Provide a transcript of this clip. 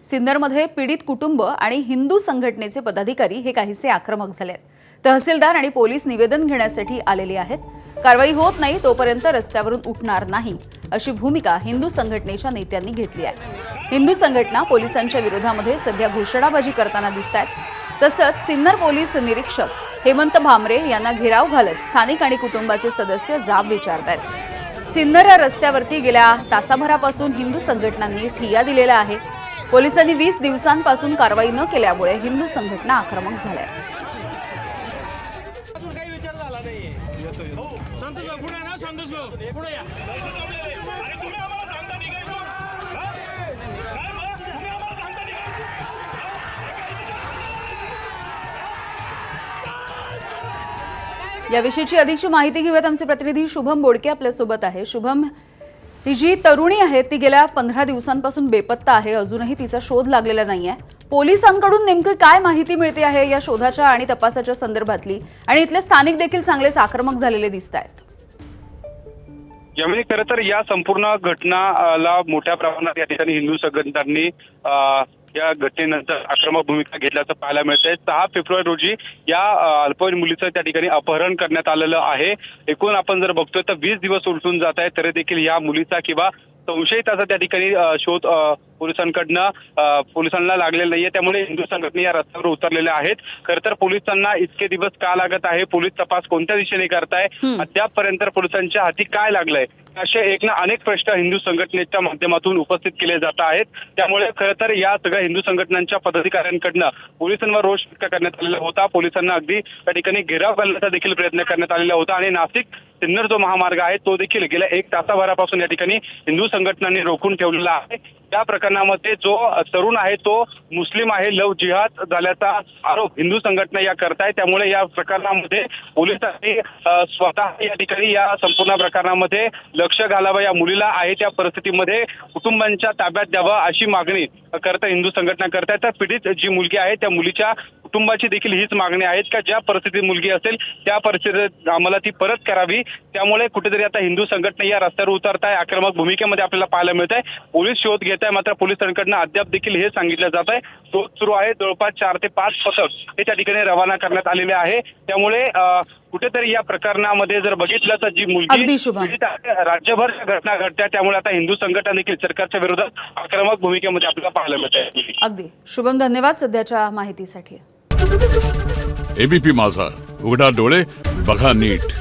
सिन्नरमध्ये पीडित कुटुंब आणि हिंदू संघटनेचे पदाधिकारी हे काहीसे आक्रमक झालेत। तहसीलदार आणि पोलीस निवेदन घेण्यासाठी आलेले आहेत। कारवाई होत नाही तोपर्यंत रस्त्यावरून उठणार नाही अशी भूमिका हिंदू संघटनेच्या नेत्यांनी घेतली आहे। हिंदू संघटना पोलिसांच्या विरोधामध्ये सध्या घोषणाबाजी करताना दिसतात। तसंच सिन्नर पोलीस निरीक्षक हेमंत भामरे यांना घेराव घालत स्थानिक आणि कुटुंबाचे सदस्य जाब विचारतात। सिन्नर या रस्त्यावरती गेल्या तासाभरापासून हिंदू संघटनांनी ठिय्या दिलेला आहे। पोलिसांनी 20 दिवसांपासून कारवाई न केल्यामुळे हिंदू संघटना आक्रमक झाल्या। याविषयीची अधिकची माहिती घेऊयात। आमचे प्रतिनिधी शुभम बोडके आपल्या सोबत आहे। शुभम, ही जी तरुणी आहे ती गेल्या 15 दिवसांपासून बेपत्ता आहे, अजूनही तिचा शोध लागलेला नाहीये। पोलिसांकडून नेमकी काय माहिती मिळते आहे या शोधाच्या आणि तपासाच्या संदर्भातली, आणि इथले स्थानिक देखील चांगलेच आक्रमक झालेले दिसतायत। यामुळे खरं तर या संपूर्ण घटनाला मोठ्या प्रमाणात या ठिकाणी हिंदू संघटनांनी या घटनेनंतर आक्रमक भूमिका घेतल्याचं पाहायला मिळतंय। 6 फेब्रुवारी रोजी या अल्पवयीन मुलीचं त्या ठिकाणी अपहरण करण्यात आलेलं आहे। एकूण आपण जर बघतोय तर 20 दिवस उलटून जात आहे, तरी देखील या मुलीचा किंवा संशयिताचा त्या ठिकाणी शोध पोलिसांना लागलेला नाहीये। त्यामुळे हिंदू संघटना या रस्त्यावर उतरलेल्या आहेत। खरं तर पोलिसांना इतके दिवस का लागत आहे, पोलीस तपास कोणत्या दिशेने करताय, अद्यापपर्यंत पोलिसांच्या हाती काय लागलंय, असे अनेक प्रश्न हिंदू संघटनेच्या माध्यमातून उपस्थित केले जात आहेत। त्यामुळे खरं तर या सगळ्या हिंदू संघटनांच्या पदाधिकाऱ्यांकडनं पोलिसांवर रोष व्यक्त करण्यात आलेला होता। पोलिसांना अगदी त्या ठिकाणी घेराव घालण्याचा देखील प्रयत्न करण्यात आलेला होता आणि नाशिक सिन्नर जो महामार्ग आहे तो देखील गेल्या 1 तासाभरापासून या ठिकाणी हिंदू संघटनांनी रोखून ठेवलेला आहे। या प्रकरणामध्ये जो तरुण आहे तो मुस्लिम आहे, लव जिहाद झाल्याचा आरोप हिंदू संघटना या करताय। त्यामुळे या प्रकरणामध्ये पोलिसांनी स्वतः या ठिकाणी या संपूर्ण प्रकरणामध्ये लक्ष घालावं, या मुलीला आहे त्या परिस्थितीमध्ये कुटुंबांच्या ताब्यात द्यावं अशी मागणी करता हिंदू संघटना करतायत। तर पीडित जी मुलगी आहे त्या मुलीच्या कुटुंबाची देखील हीच मागणी आहे का ज्या परिस्थितीत मुलगी असेल त्या परिस्थितीत आम्हाला ती परत करावी। त्यामुळे कुठेतरी आता हिंदू संघटना या रस्त्यावर उतरताय, आक्रमक भूमिकेमध्ये आपल्याला पाहायला मिळत आहे। पोलीस शोध घेत आहे, मात्र पोलिसांकडनं अद्याप देखील हे सांगितलं जात आहे शोध सुरू आहे। जवळपास 4 ते 5 पथक हे त्या ठिकाणी रवाना करण्यात आलेले आहे। त्यामुळे कुठेतरी या प्रकरणामध्ये जर बघितलं तर जी मुलगी राज्यभर घटना घडत्या, त्यामुळे आता हिंदू संघटना देखील सरकारच्या विरोधात आक्रमक भूमिकेमध्ये आपल्याला पाहायला मिळत आहे। अगदी शुभम, धन्यवाद सध्याच्या माहितीसाठी। एबीपी माझा, उघडा डोळे बघा नीट।